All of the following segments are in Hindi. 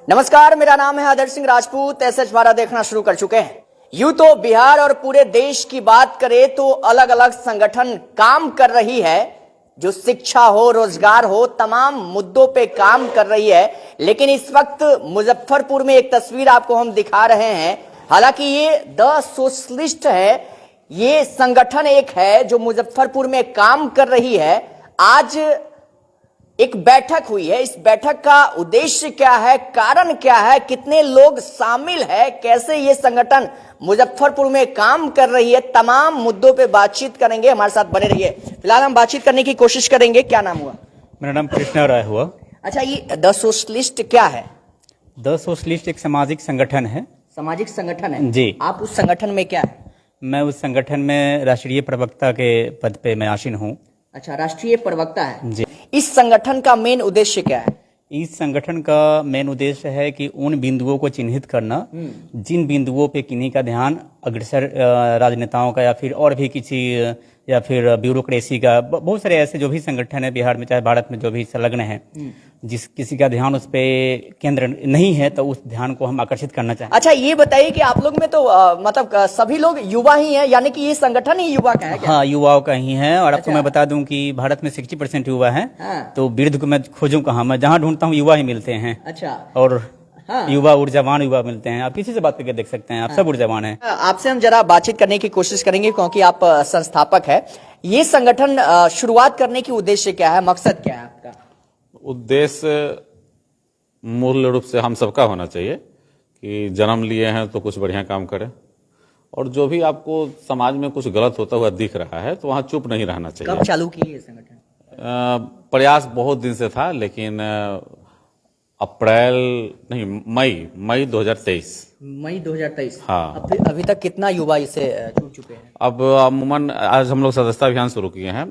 नमस्कार, मेरा नाम है आदर्श सिंह राजपूत। एसएच भारत देखना शुरू कर चुके हैं। यूं तो बिहार और पूरे देश की बात करें तो अलग अलग संगठन काम कर रही है, जो शिक्षा हो, रोजगार हो, तमाम मुद्दों पे काम कर रही है। लेकिन इस वक्त मुजफ्फरपुर में एक तस्वीर आपको हम दिखा रहे हैं। हालांकि ये द सोशलिस्ट है, ये संगठन एक है जो मुजफ्फरपुर में काम कर रही है। आज एक बैठक हुई है। इस बैठक का उद्देश्य क्या है, कारण क्या है, कितने लोग शामिल है, कैसे ये संगठन मुजफ्फरपुर में काम कर रही है, तमाम मुद्दों पे बातचीत करेंगे। हमारे साथ बने रहिए। फिलहाल हम बातचीत करने की कोशिश करेंगे। क्या नाम हुआ? मेरा नाम कृष्णा राय हुआ। अच्छा, ये द सोशलिस्ट क्या है? द सोशलिस्ट एक सामाजिक संगठन है। सामाजिक संगठन है जी। आप उस संगठन में क्या है? मैं उस संगठन में राष्ट्रीय प्रवक्ता के पद पे मैं आसीन हूँ। अच्छा, राष्ट्रीय प्रवक्ता है जी। इस संगठन का मेन उद्देश्य क्या है? इस संगठन का मेन उद्देश्य है कि उन बिंदुओं को चिन्हित करना जिन बिंदुओं पे किन्हीं का ध्यान अग्रसर राजनेताओं का या फिर और भी किसी या फिर ब्यूरोक्रेसी का, बहुत सारे ऐसे जो भी संगठन है बिहार में चाहे भारत में जो भी संलग्न है, जिस किसी का ध्यान उस पे केंद्र नहीं है तो उस ध्यान को हम आकर्षित करना चाहते हैं। अच्छा, ये बताइए कि आप लोग में तो मतलब सभी लोग युवा ही हैं, यानी कि ये संगठन ही युवा का है क्या? हाँ, युवाओं का ही है। और आपको अच्छा। मैं बता दूं कि भारत में 60% युवा है। हाँ। तो वृद्ध को मैं खोजूं कहाँ? मैं जहाँ ढूंढता हूँ युवा ही मिलते हैं। अच्छा। और हाँ। युवा ऊर्जावान युवा मिलते हैं। आप किसी से बात करके देख सकते हैं, आप सब ऊर्जावान हैं। आपसे हम जरा बातचीत करने की कोशिश करेंगे क्योंकि आप संस्थापक है। ये संगठन शुरुआत करने की उद्देश्य क्या है, मकसद क्या है आपका? उद्देश्य मूल रूप से हम सबका होना चाहिए कि जन्म लिए हैं तो कुछ बढ़िया काम करें, और जो भी आपको समाज में कुछ गलत होता हुआ दिख रहा है तो वहाँ चुप नहीं रहना चाहिए। कब चालू किए ये संगठन? प्रयास बहुत दिन से था, लेकिन मई 2023। मई 2023। हाँ। अभी तक कितना युवा इसे जुड़ चुके हैं? अब अमूमन आज हम लोग सदस्यता अभियान शुरू किए हैं।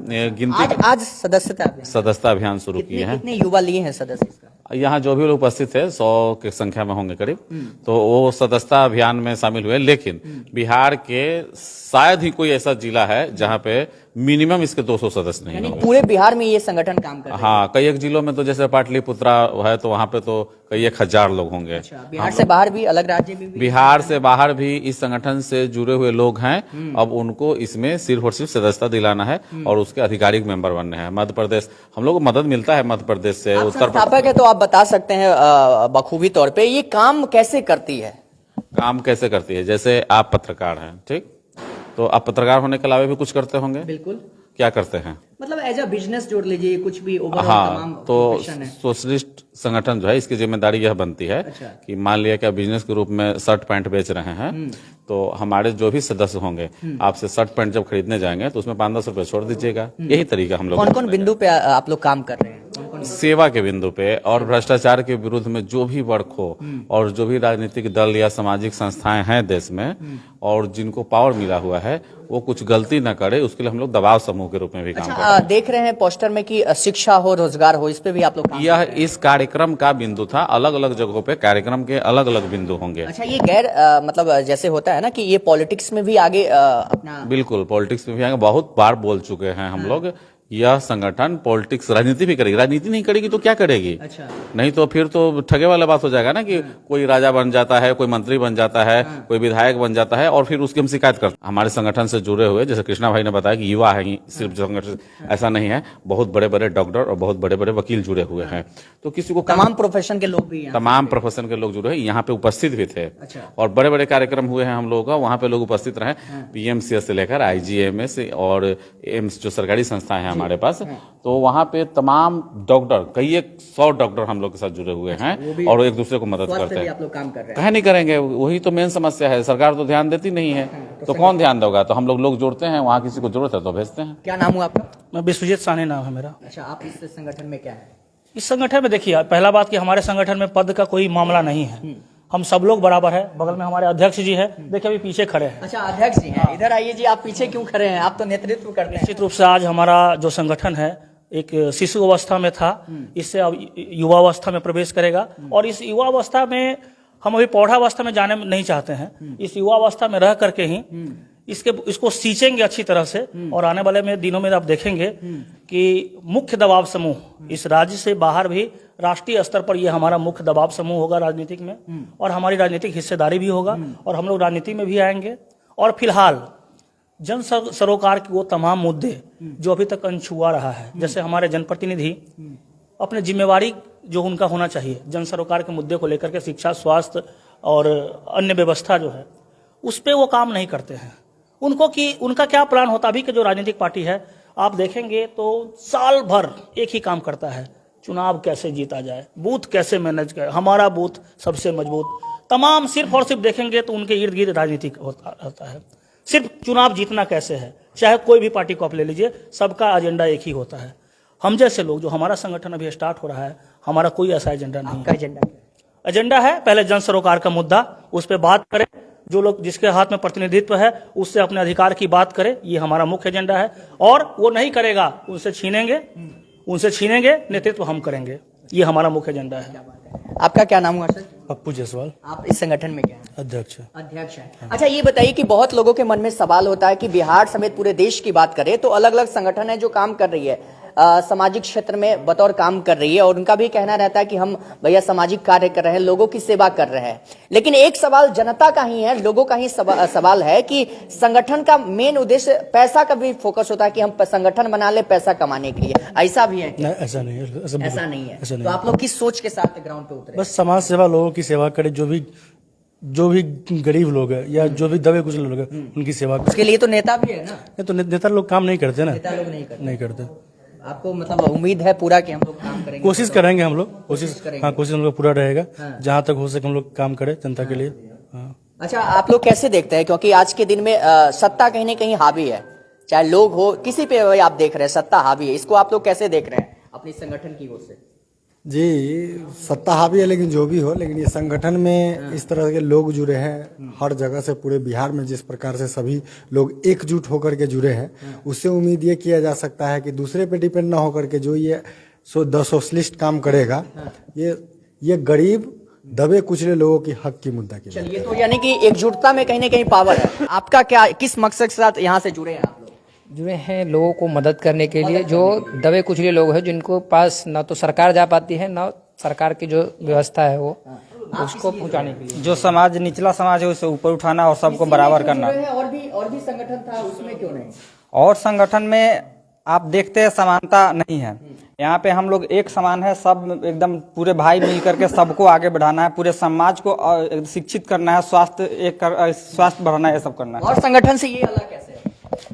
आज सदस्यता अभियान शुरू किए हैं। कितने युवा लिए हैं सदस्य इसका? यहाँ जो भी लोग उपस्थित है 100 की संख्या में होंगे करीब, तो वो सदस्यता अभियान में शामिल हुए। लेकिन बिहार के शायद ही कोई ऐसा जिला है जहाँ पे मिनिमम इसके 200 सदस्य नहीं होंगे। पूरे बिहार में ये संगठन काम कर रहा है? हाँ, कई एक जिलों में तो जैसे पाटलिपुत्रा है तो वहाँ पे तो कई 1000 लोग होंगे। अच्छा, बिहार से बाहर भी, अलग राज्य में भी? बिहार से बाहर भी इस संगठन से जुड़े हुए लोग हैं। अब उनको इसमें सिर्फ और सिर्फ सदस्यता दिलाना है और उसके आधिकारिक मेंबर बनने हैं। मध्य प्रदेश, हम लोग को मदद मिलता है मध्य प्रदेश से, उत्तर प्रदेश है, तो आप बता सकते हैं बखूबी तौर पे ये काम कैसे करती है? काम कैसे करती है? जैसे आप पत्रकार हैं, ठीक, तो आप पत्रकार होने के अलावा भी कुछ करते होंगे। बिल्कुल। क्या करते हैं? मतलब एज अ बिजनेस जोड़ लीजिए, कुछ भी ओवरऑल हाँ, तमाम तो प्रोफेशन है। सोशलिस्ट संगठन जो है इसकी जिम्मेदारी यह बनती है कि मान लिया कि आप बिजनेस के रूप में शर्ट पैंट बेच रहे हैं, तो हमारे जो भी सदस्य होंगे आपसे शर्ट पैंट जब खरीदने जाएंगे तो उसमें 5-10 रुपए छोड़ दीजिएगा। यही तरीका हम लोग। कौन कौन बिंदु पे आप लोग काम कर रहे हैं? सेवा के बिंदु पे और भ्रष्टाचार के विरुद्ध में जो भी वर्क हो और जो भी राजनीतिक दल या सामाजिक संस्थाएं हैं देश में और जिनको पावर मिला हुआ है वो कुछ गलती न करे, उसके लिए हम लोग दबाव समूह के रूप में भी काम करते हैं। देख रहे हैं पोस्टर में कि शिक्षा हो, रोजगार हो, इस पे भी आप लोग काम यह इस कार्यक्रम का बिंदु था। अलग अलग जगहों पे कार्यक्रम के अलग अलग बिंदु होंगे। अच्छा, ये गैर मतलब जैसे होता है ना कि ये पॉलिटिक्स में भी आगे अपना? बिल्कुल, पॉलिटिक्स में भी आगे बहुत बार बोल चुके हैं हम लोग। यह संगठन पॉलिटिक्स, राजनीति भी करेगी। राजनीति नहीं करेगी तो क्या करेगी? अच्छा। नहीं तो फिर तो ठगे वाला बात हो जाएगा ना कि कोई राजा बन जाता है, कोई मंत्री बन जाता है, कोई विधायक बन जाता है और फिर उसकी हम शिकायत करते हैं। हमारे संगठन से जुड़े हुए, जैसे कृष्णा भाई ने बताया कि युवा है सिर्फ संगठन, ऐसा नहीं है। बहुत बड़े बड़े डॉक्टर और बहुत बड़े बड़े वकील जुड़े हुए हैं। तो किसी को तमाम प्रोफेशन के लोग भी, तमाम प्रोफेशन के लोग जुड़े हैं, यहाँ पे उपस्थित भी थे। अच्छा। और बड़े बड़े कार्यक्रम हुए हैं हम लोगों का, वहाँ पे लोग उपस्थित रहे। पीएमसीएस से लेकर IGMS और एम्स जो सरकारी संस्थाएं हैं हमारे पास, तो वहाँ पे तमाम डॉक्टर, कई 100 डॉक्टर हम लोग के साथ जुड़े हुए हैं और एक दूसरे को मदद करते हैं। आप लोग काम कर रहे हैं? कहे नहीं करेंगे, वही तो मेन समस्या है। सरकार तो ध्यान देती नहीं है, तो कौन ध्यान देगा? तो हम लोग जोड़ते हैं, वहाँ किसी को जरूरत है तो भेजते हैं। क्या नाम हुआ आपका? मैं विश्वजीत साहनी नाम है मेरा। अच्छा, आप इस संगठन में क्या है? इस संगठन में देखिए, पहला बात कि हमारे संगठन में पद का कोई मामला नहीं है। हम सब लोग बराबर है। बगल में हमारे अध्यक्ष जी है, देखिए अभी पीछे खड़े हैं। अच्छा, अध्यक्ष जी हैं। इधर आइए जी, आप पीछे क्यों खड़े हैं? आप तो नेतृत्व करते हैं। निश्चित रूप से आज हमारा जो संगठन है एक शिशु अवस्था में था, इससे अब युवा अवस्था में प्रवेश करेगा। और इस युवा अवस्था में हम अभी पौधावस्था में जाने नहीं चाहते हैं। इस युवा अवस्था में रह करके ही इसको सींचेंगे अच्छी तरह से, और आने वाले में दिनों में आप देखेंगे कि मुख्य दबाव समूह इस राज्य से बाहर भी राष्ट्रीय स्तर पर ये हमारा मुख्य दबाव समूह होगा राजनीतिक में, और हमारी राजनीतिक हिस्सेदारी भी होगा, और हम लोग राजनीति में भी आएंगे। और फिलहाल जन सरोकार के वो तमाम मुद्दे जो अभी तक अनछुआ रहा है, जैसे हमारे जनप्रतिनिधि अपने जिम्मेवारी जो उनका होना चाहिए जन सरोकार के मुद्दे को लेकर के, शिक्षा, स्वास्थ्य और अन्य व्यवस्था जो है उस पर वो काम नहीं करते हैं। उनका क्या प्लान होता, अभी के जो राजनीतिक पार्टी है आप देखेंगे तो साल भर एक ही काम करता है, चुनाव कैसे जीता जाए, बूथ कैसे मैनेज करे, हमारा बूथ सबसे मजबूत, तमाम सिर्फ और सिर्फ देखेंगे तो उनके इर्द गिर्द राजनीतिक होता है। सिर्फ चुनाव जीतना कैसे है, चाहे कोई भी पार्टी को आप ले लीजिए, सबका एजेंडा एक ही होता है। हम जैसे लोग, जो हमारा संगठन अभी स्टार्ट हो रहा है, हमारा कोई ऐसा एजेंडा नहीं है। एजेंडा है पहले जन सरोकार का मुद्दा, उस पर बात करें, जो लोग जिसके हाथ में प्रतिनिधित्व है उससे अपने अधिकार की बात करें, ये हमारा मुख्य एजेंडा है। और वो नहीं करेगा उनसे छीनेंगे, नेतृत्व हम करेंगे, ये हमारा मुख्य एजेंडा है। आपका क्या नाम हुआ सर? पप्पू जायसवाल, आप इस संगठन में क्या हैं? अध्यक्ष। है। अच्छा, ये बताइए कि बहुत लोगों के मन में सवाल होता है कि बिहार समेत पूरे देश की बात करें तो अलग अलग संगठन है जो काम कर रही है, सामाजिक क्षेत्र में बतौर काम कर रही है, और उनका भी कहना रहता है कि हम भैया सामाजिक कार्य कर रहे हैं, लोगों की सेवा कर रहे हैं। लेकिन एक सवाल जनता का ही है, लोगों का ही सवाल है कि संगठन का मेन उद्देश्य पैसा का भी फोकस होता है कि हम संगठन बना ले पैसा कमाने के लिए, ऐसा भी है? नहीं, ऐसा नहीं है, ऐसा नहीं है। तो आप लोग किस सोच के साथ ग्राउंड पे उतरे? बस समाज सेवा, लोगों की सेवा करे, जो भी गरीब लोग है या जो भी दबे कुचले लोग हैं उनकी सेवा करे। उसके लिए तो नेता भी है ना? नहीं तो नेता लोग काम नहीं करते ना, नेता लोग नहीं करते। आपको मतलब उम्मीद है पूरा कि हम लोग काम करेंगे? कोशिश करेंगे हम लोग, कोशिश हम लोग पूरा रहेगा, हाँ। जहाँ तक हो सके हम लोग काम करें जनता के लिए। हाँ। अच्छा, आप लोग कैसे देखते हैं, क्योंकि आज के दिन में सत्ता कहीं ना कहीं हावी है, चाहे लोग हो किसी पे आप देख रहे हैं सत्ता हावी है, इसको आप लोग कैसे देख रहे हैं अपनी संगठन की ओर से? जी, सत्ता हावी है, लेकिन जो भी हो, लेकिन ये संगठन में इस तरह के लोग जुड़े हैं हर जगह से, पूरे बिहार में जिस प्रकार से सभी लोग एकजुट होकर के जुड़े हैं, उससे उम्मीद ये किया जा सकता है कि दूसरे पे डिपेंड ना होकर के जो ये सोशलिस्ट काम करेगा, ये गरीब दबे कुचले लोगों की हक की मुद्दा के लिए। चलिए, तो यानी कि एकजुटता में कहीं ना कहीं पावर है। आपका क्या, किस मकसद के साथ यहाँ से जुड़े हैं आप लोग? जुड़े हैं लोगों को मदद करने के लिए, जो दबे कुचले लोग हैं, जिनको पास ना तो सरकार जा पाती है, ना सरकार की जो व्यवस्था है वो उसको पहुंचाने के लिए। जो समाज, निचला समाज है उसे ऊपर उठाना और सबको बराबर करना। और भी संगठन था, उसमें क्यों नहीं? और संगठन में आप देखते हैं समानता नहीं है, यहाँ पे हम लोग एक समान है, सब एकदम पूरे भाई मिल करके सबको आगे बढ़ाना है, पूरे समाज को शिक्षित करना है, स्वास्थ्य बढ़ाना है, ये सब करना है। और संगठन से ये अलग कैसे है?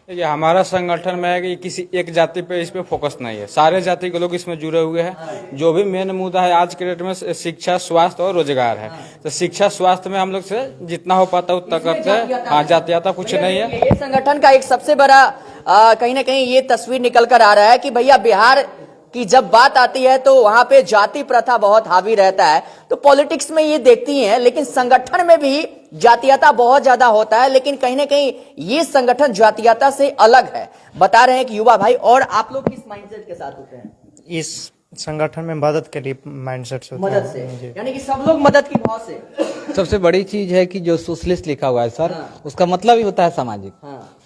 ये हमारा संगठन में है कि किसी एक जाति पे इस पे फोकस नहीं है, सारे जाति के लोग इसमें जुड़े हुए हैं। जो भी मेन मुद्दा है आज के डेट में शिक्षा, स्वास्थ्य और रोजगार है। तो शिक्षा, स्वास्थ्य में हम लोग से जितना हो पाता है उतना करते हैं। हाँ, जातीयता कुछ नहीं है। ये संगठन का एक सबसे बड़ा कहीं ना कहीं ये तस्वीर निकल कर आ रहा है कि भैया बिहार की जब बात आती है तो वहां पे जाति प्रथा बहुत हावी रहता है, तो पॉलिटिक्स में ये देखती हैं, लेकिन संगठन में भी जातीयता बहुत ज्यादा होता है, लेकिन कहीं ना कहीं ये संगठन जातीयता से अलग है, बता रहे हैं कि युवा भाई। और आप लोग किस माइंडसेट के साथ होते हैं इस संगठन में? मदद के लिए माइंडसेट से, मदद से, यानी कि सब लोग मदद की भाव से। सबसे बड़ी चीज है कि जो सोशलिस्ट लिखा हुआ है सर, उसका मतलब ही होता है सामाजिक,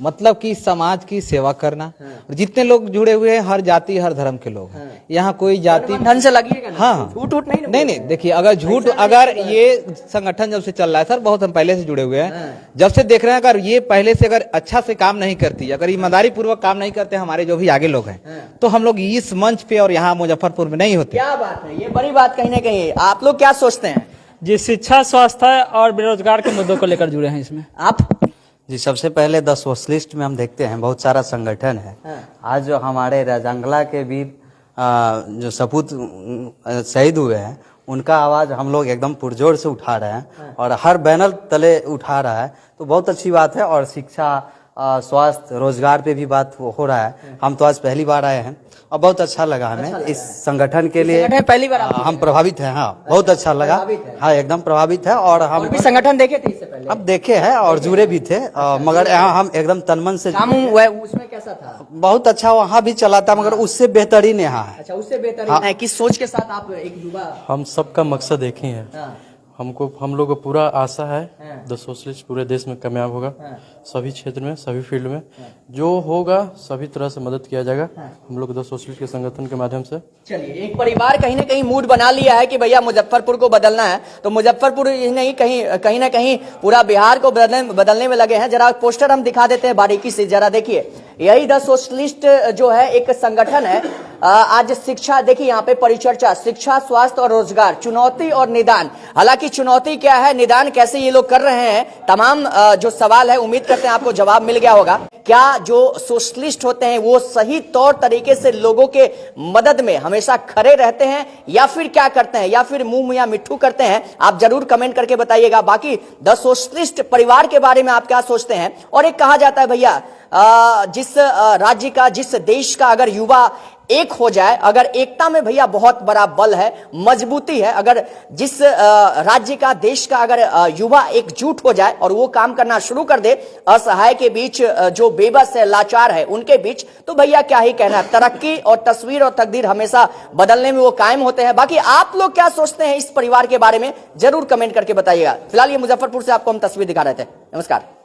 मतलब कि समाज की सेवा करना। और जितने लोग जुड़े हुए हैं हर जाति हर धर्म के लोग हैं, यहाँ कोई जाति ढंग से लगिएगा ना, हाँ, झूठ नहीं, नहीं देखिए, अगर ये संगठन जब से चल रहा है सर, बहुत हम पहले से जुड़े हुए हैं, जब से देख रहे हैं, अगर ये पहले से अगर अच्छा से काम नहीं करती, अगर ईमानदारी पूर्वक काम नहीं करते हमारे जो भी आगे लोग हैं, तो हम लोग इस मंच पे और यहाँ मुजफ्फरपुर में नहीं होते। क्या बात है, ये बड़ी बात कहीं ना कहीं। आप लोग क्या सोचते हैं? जी, शिक्षा, स्वास्थ्य और बेरोजगार के मुद्दों को लेकर जुड़े हैं इसमें। आप? जी, सबसे पहले 10 सोशलिस्ट में हम देखते हैं बहुत सारा संगठन है। आज जो हमारे राजंगला के वीर जो सपूत शहीद हुए हैं, उनका आवाज हम लोग एकदम पुरजोर से उठा रहे हैं और हर बैनर तले उठा रहा है, तो बहुत अच्छी बात है। और शिक्षा, स्वास्थ्य, रोजगार पे भी बात हो रहा है। हम तो आज पहली बार आए हैं और बहुत अच्छा लगा हमें। इस संगठन के लिए पहली बार हम प्रभावित हैं। हाँ, बहुत अच्छा लगा। हाँ, एकदम प्रभावित है। और हम भी संगठन देखे थे इससे पहले? अब देखे हैं और जुड़े भी थे, मगर यहाँ हम एकदम तनमन से उसमें कैसा था? बहुत अच्छा वहाँ भी चला था, मगर उससे बेहतरीन यहाँ है। अच्छा, उससे बेहतरीन है। किस सोच के साथ आप एक युवा? हम सबका मकसद एक ही है, हम लोग को पूरा आशा है द सोशलिस्ट पूरे देश में कामयाब होगा। सभी क्षेत्र में, सभी फील्ड में जो होगा सभी तरह से मदद किया जाएगा हम लोग द सोशलिस्ट के संगठन के माध्यम से। चलिए, एक परिवार कहीं ना कहीं मूड बना लिया है कि भैया मुजफ्फरपुर को बदलना है, तो मुजफ्फरपुर ही नहीं कहीं ना कहीं पूरा बिहार को बदलने में लगे हैं। जरा पोस्टर हम दिखा देते हैं बारीकी से, जरा देखिए। यही द सोशलिस्ट जो है एक संगठन है। आज शिक्षा देखिए, यहाँ पे परिचर्चा शिक्षा, स्वास्थ्य और रोजगार, चुनौती और निदान। हालांकि चुनौती क्या है, निदान कैसे ये लोग कर रहे हैं, तमाम जो सवाल है उम्मीद करते हैं आपको जवाब मिल गया होगा। क्या जो सोशलिस्ट होते हैं वो सही तौर तरीके से लोगों के मदद में हमेशा खड़े रहते हैं या फिर क्या करते हैं, या फिर मुंह मियां मिट्ठू करते हैं? आप जरूर कमेंट करके बताइएगा। बाकी द सोशलिस्ट परिवार के बारे में आप क्या सोचते हैं? और एक कहा जाता है भैया, जिस राज्य का, जिस देश का अगर युवा एक हो जाए, अगर एकता में भैया बहुत बड़ा बल है, मजबूती है। अगर जिस राज्य का, देश का अगर युवा एकजुट हो जाए और वो काम करना शुरू कर दे असहाय के बीच, जो बेबस है, लाचार है, उनके बीच, तो भैया क्या ही कहना। तरक्की और तस्वीर और तकदीर हमेशा बदलने में वो कायम होते हैं। बाकी आप लोग क्या सोचते हैं इस परिवार के बारे में, जरूर कमेंट करके बताइएगा। फिलहाल ये मुजफ्फरपुर से आपको हम तस्वीर दिखा रहे थे। नमस्कार।